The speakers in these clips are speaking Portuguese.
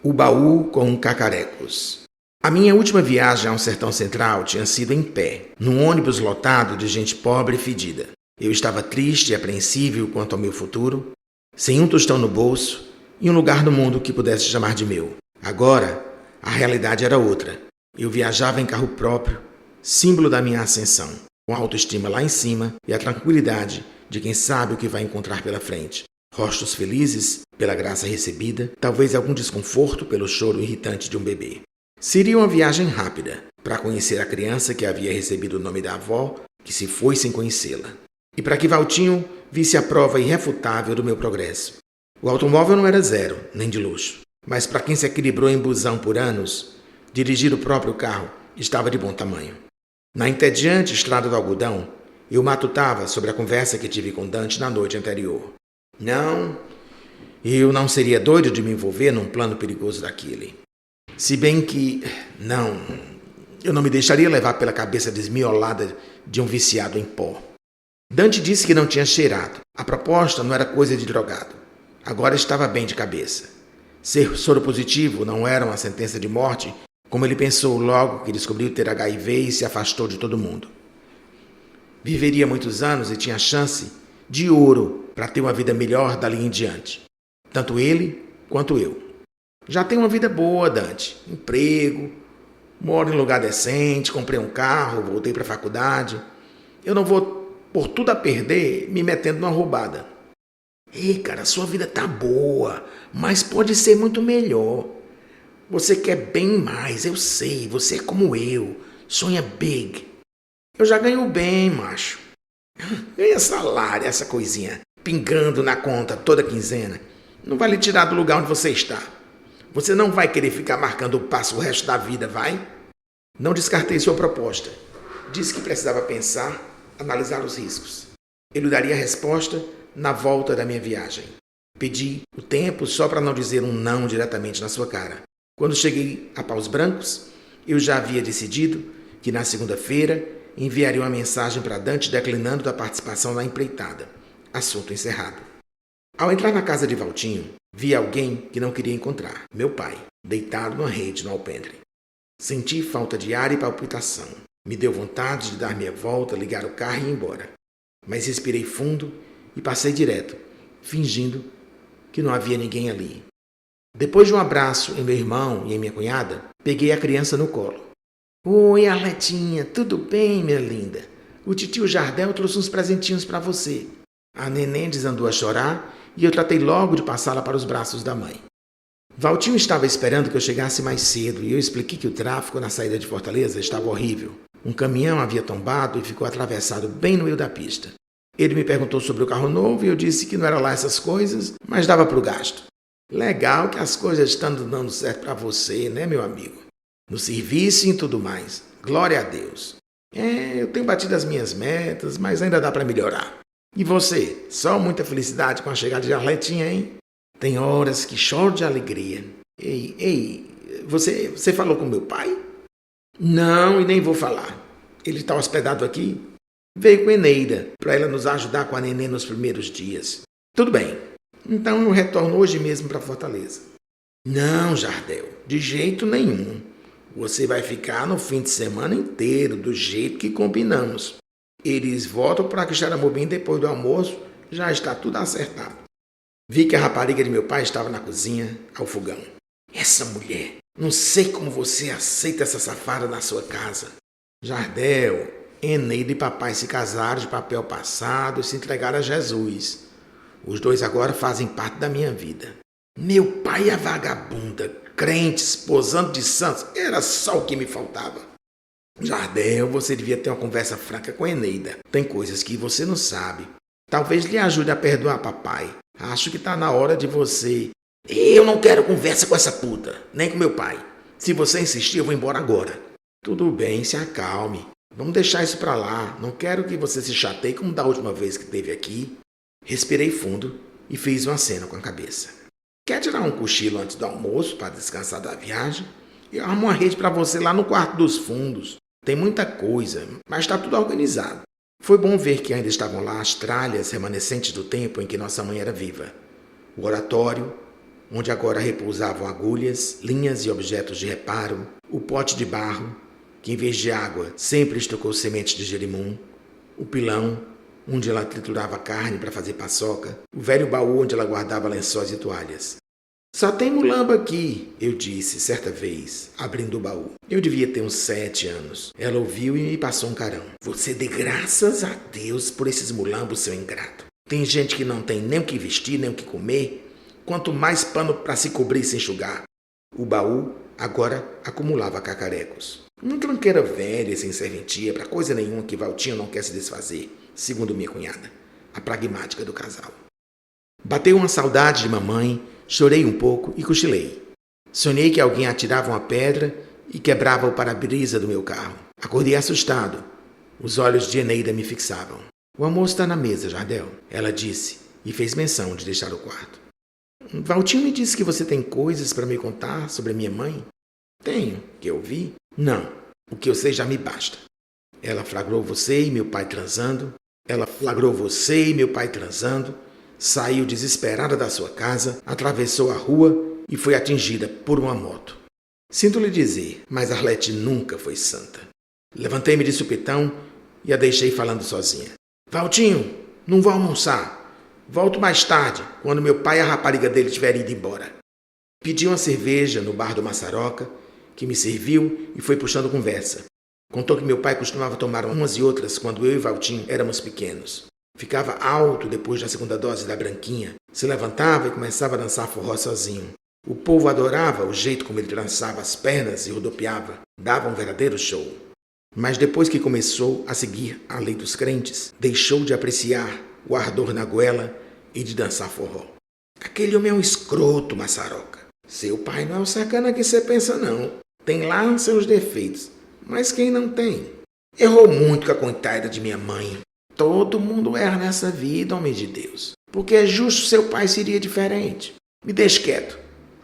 O baú com cacarecos. A minha última viagem ao sertão central tinha sido em pé, num ônibus lotado de gente pobre e fedida. Eu estava triste e apreensivo quanto ao meu futuro, sem um tostão no bolso e um lugar no mundo que pudesse chamar de meu. Agora, a realidade era outra. Eu viajava em carro próprio, símbolo da minha ascensão, com a autoestima lá em cima e a tranquilidade de quem sabe o que vai encontrar pela frente. Rostos felizes pela graça recebida, talvez algum desconforto pelo choro irritante de um bebê. Seria uma viagem rápida, para conhecer a criança que havia recebido o nome da avó, que se foi sem conhecê-la. E para que Valtinho visse a prova irrefutável do meu progresso. O automóvel não era zero, nem de luxo. Mas para quem se equilibrou em busão por anos, dirigir o próprio carro estava de bom tamanho. Na entediante estrada do algodão, eu matutava sobre a conversa que tive com Dante na noite anterior. Não, eu não seria doido de me envolver num plano perigoso daquele. Se bem que, não, eu não me deixaria levar pela cabeça desmiolada de um viciado em pó. Dante disse que não tinha cheirado. A proposta não era coisa de drogado. Agora estava bem de cabeça. Ser soropositivo não era uma sentença de morte, como ele pensou logo que descobriu ter HIV e se afastou de todo mundo. Viveria muitos anos e tinha chance de ouro para ter uma vida melhor dali em diante. Tanto ele quanto eu. Já tenho uma vida boa, Dante. Emprego, moro em lugar decente, comprei um carro, voltei para a faculdade. Eu não vou, por tudo a perder, me metendo numa roubada. Ei, cara, sua vida tá boa, mas pode ser muito melhor. Você quer bem mais, eu sei, você é como eu, sonha big. Eu já ganho bem, macho. Ganha salário, essa coisinha, pingando na conta toda quinzena. Não vai lhe tirar do lugar onde você está. Você não vai querer ficar marcando o passo o resto da vida, vai? Não descartei sua proposta. Disse que precisava pensar, analisar os riscos. Ele daria a resposta na volta da minha viagem. Pedi o tempo só para não dizer um não diretamente na sua cara. Quando cheguei a Paus Brancos, eu já havia decidido que na segunda-feira enviaria uma mensagem para Dante declinando da participação na empreitada. Assunto encerrado. Ao entrar na casa de Valtinho, vi alguém que não queria encontrar. Meu pai, deitado numa rede no alpendre. Senti falta de ar e palpitação. Me deu vontade de dar minha volta, ligar o carro e ir embora. Mas respirei fundo e passei direto, fingindo que não havia ninguém ali. Depois de um abraço em meu irmão e em minha cunhada, peguei a criança no colo. Oi, Arletinha, tudo bem, minha linda? O titio Jardel trouxe uns presentinhos para você. A neném desandou a chorar e eu tratei logo de passá-la para os braços da mãe. Valtinho estava esperando que eu chegasse mais cedo e eu expliquei que o tráfego na saída de Fortaleza estava horrível. Um caminhão havia tombado e ficou atravessado bem no meio da pista. Ele me perguntou sobre o carro novo e eu disse que não era lá essas coisas, mas dava para o gasto. Legal que as coisas estão dando certo para você, né, meu amigo? No serviço e em tudo mais. Glória a Deus. Eu tenho batido as minhas metas, mas ainda dá para melhorar. E você? Só muita felicidade com a chegada de Arletinha, hein? Tem horas que choro de alegria. Ei, você falou com meu pai? Não, e nem vou falar. Ele está hospedado aqui? Veio com Eneida, para ela nos ajudar com a neném nos primeiros dias. Tudo bem. Então eu retorno hoje mesmo para Fortaleza. Não, Jardel, de jeito nenhum. Você vai ficar no fim de semana inteiro, do jeito que combinamos. Eles voltam para Quixeramobim depois do almoço, já está tudo acertado. Vi que a rapariga de meu pai estava na cozinha, ao fogão. Essa mulher, não sei como você aceita essa safada na sua casa. Jardel, Eneida e papai se casaram de papel passado e se entregaram a Jesus. Os dois agora fazem parte da minha vida. Meu pai é vagabunda, crentes, posando de santos, era só o que me faltava. Jardel, você devia ter uma conversa franca com Eneida. Tem coisas que você não sabe. Talvez lhe ajude a perdoar papai. Acho que está na hora de você... Eu não quero conversa com essa puta, nem com meu pai. Se você insistir, eu vou embora agora. Tudo bem, se acalme. Vamos deixar isso pra lá. Não quero que você se chateie como da última vez que esteve aqui. Respirei fundo e fiz uma cena com a cabeça. Quer tirar um cochilo antes do almoço para descansar da viagem? Eu arrumo uma rede para você lá no quarto dos fundos. Tem muita coisa, mas está tudo organizado. Foi bom ver que ainda estavam lá as tralhas remanescentes do tempo em que nossa mãe era viva. O oratório, onde agora repousavam agulhas, linhas e objetos de reparo, o pote de barro, que em vez de água sempre estocou sementes de jerimum, o pilão, onde ela triturava carne para fazer paçoca, o velho baú onde ela guardava lençóis e toalhas. Só tem mulamba aqui, eu disse certa vez, abrindo o baú. Eu devia ter uns 7 anos. Ela ouviu e me passou um carão. Você dê graças a Deus por esses mulambos, seu ingrato. Tem gente que não tem nem o que vestir, nem o que comer, quanto mais pano para se cobrir e se enxugar. O baú agora acumulava cacarecos. Uma tranqueira velha e sem serventia para coisa nenhuma que Valtinho não quer se desfazer, segundo minha cunhada, a pragmática do casal. Bateu uma saudade de mamãe, chorei um pouco e cochilei. Sonhei que alguém atirava uma pedra e quebrava o para-brisa do meu carro. Acordei assustado. Os olhos de Eneida me fixavam. O almoço está na mesa, Jardel, ela disse e fez menção de deixar o quarto. Valtinho me disse que você tem coisas para me contar sobre a minha mãe? Tenho. Que eu vi? Não. O que eu sei já me basta. Ela flagrou você e meu pai transando. Saiu desesperada da sua casa, atravessou a rua e foi atingida por uma moto. Sinto lhe dizer, mas Arlete nunca foi santa. Levantei-me de supetão e a deixei falando sozinha. Valtinho, não vou almoçar. Volto mais tarde, quando meu pai e a rapariga dele tiverem ido embora. Pedi uma cerveja no bar do Massaroca, que me serviu e foi puxando conversa. Contou que meu pai costumava tomar umas e outras quando eu e Valtinho éramos pequenos. Ficava alto depois da segunda dose da branquinha, se levantava e começava a dançar forró sozinho. O povo adorava o jeito como ele trançava as pernas e rodopiava, dava um verdadeiro show. Mas depois que começou a seguir a lei dos crentes, deixou de apreciar o ardor na goela e de dançar forró. Aquele homem é um escroto, Massaroca. Seu pai não é o sacana que você pensa, não. Tem lá seus defeitos, mas quem não tem? Errou muito com a coitada de minha mãe. Todo mundo erra nessa vida, homem de Deus. Porque é justo seu pai seria diferente. Me deixe quieto.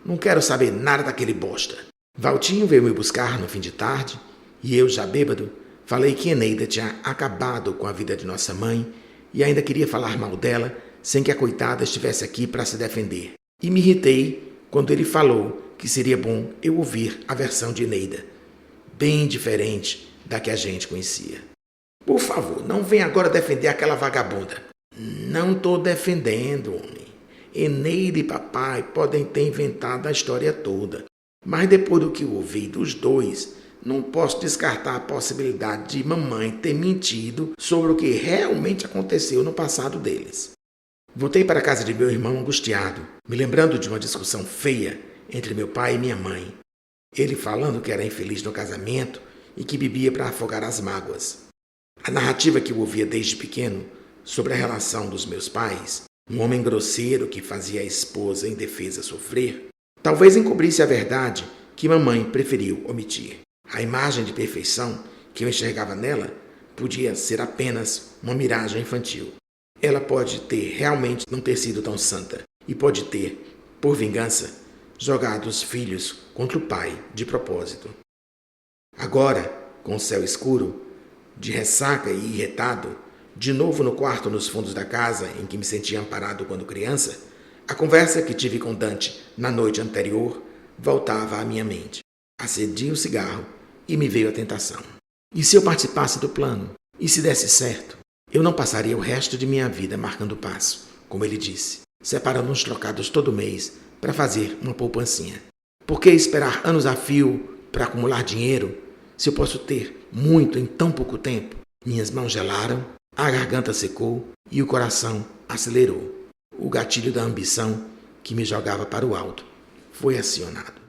Não quero saber nada daquele bosta. Valtinho veio me buscar no fim de tarde e eu, já bêbado, falei que Eneida tinha acabado com a vida de nossa mãe e ainda queria falar mal dela sem que a coitada estivesse aqui para se defender. E me irritei quando ele falou que seria bom eu ouvir a versão de Eneida, bem diferente da que a gente conhecia. Por favor, não venha agora defender aquela vagabunda. Não estou defendendo, homem. Eneida e papai podem ter inventado a história toda. Mas depois do que eu ouvi dos dois, não posso descartar a possibilidade de mamãe ter mentido sobre o que realmente aconteceu no passado deles. Voltei para a casa de meu irmão angustiado, me lembrando de uma discussão feia entre meu pai e minha mãe. Ele falando que era infeliz no casamento e que bebia para afogar as mágoas. A narrativa que eu ouvia desde pequeno sobre a relação dos meus pais, um homem grosseiro que fazia a esposa indefesa sofrer, talvez encobrisse a verdade que mamãe preferiu omitir. A imagem de perfeição que eu enxergava nela podia ser apenas uma miragem infantil. Ela pode ter realmente não ter sido tão santa e pode ter, por vingança, jogado os filhos contra o pai de propósito. Agora, com o céu escuro, de ressaca e irritado, de novo no quarto nos fundos da casa em que me sentia amparado quando criança, a conversa que tive com Dante na noite anterior voltava à minha mente. Acendi o cigarro e me veio a tentação. E se eu participasse do plano? E se desse certo? Eu não passaria o resto de minha vida marcando passo, como ele disse, separando uns trocados todo mês para fazer uma poupancinha. Por que esperar anos a fio para acumular dinheiro se eu posso ter muito em tão pouco tempo? Minhas mãos gelaram, a garganta secou e o coração acelerou. O gatilho da ambição que me jogava para o alto foi acionado.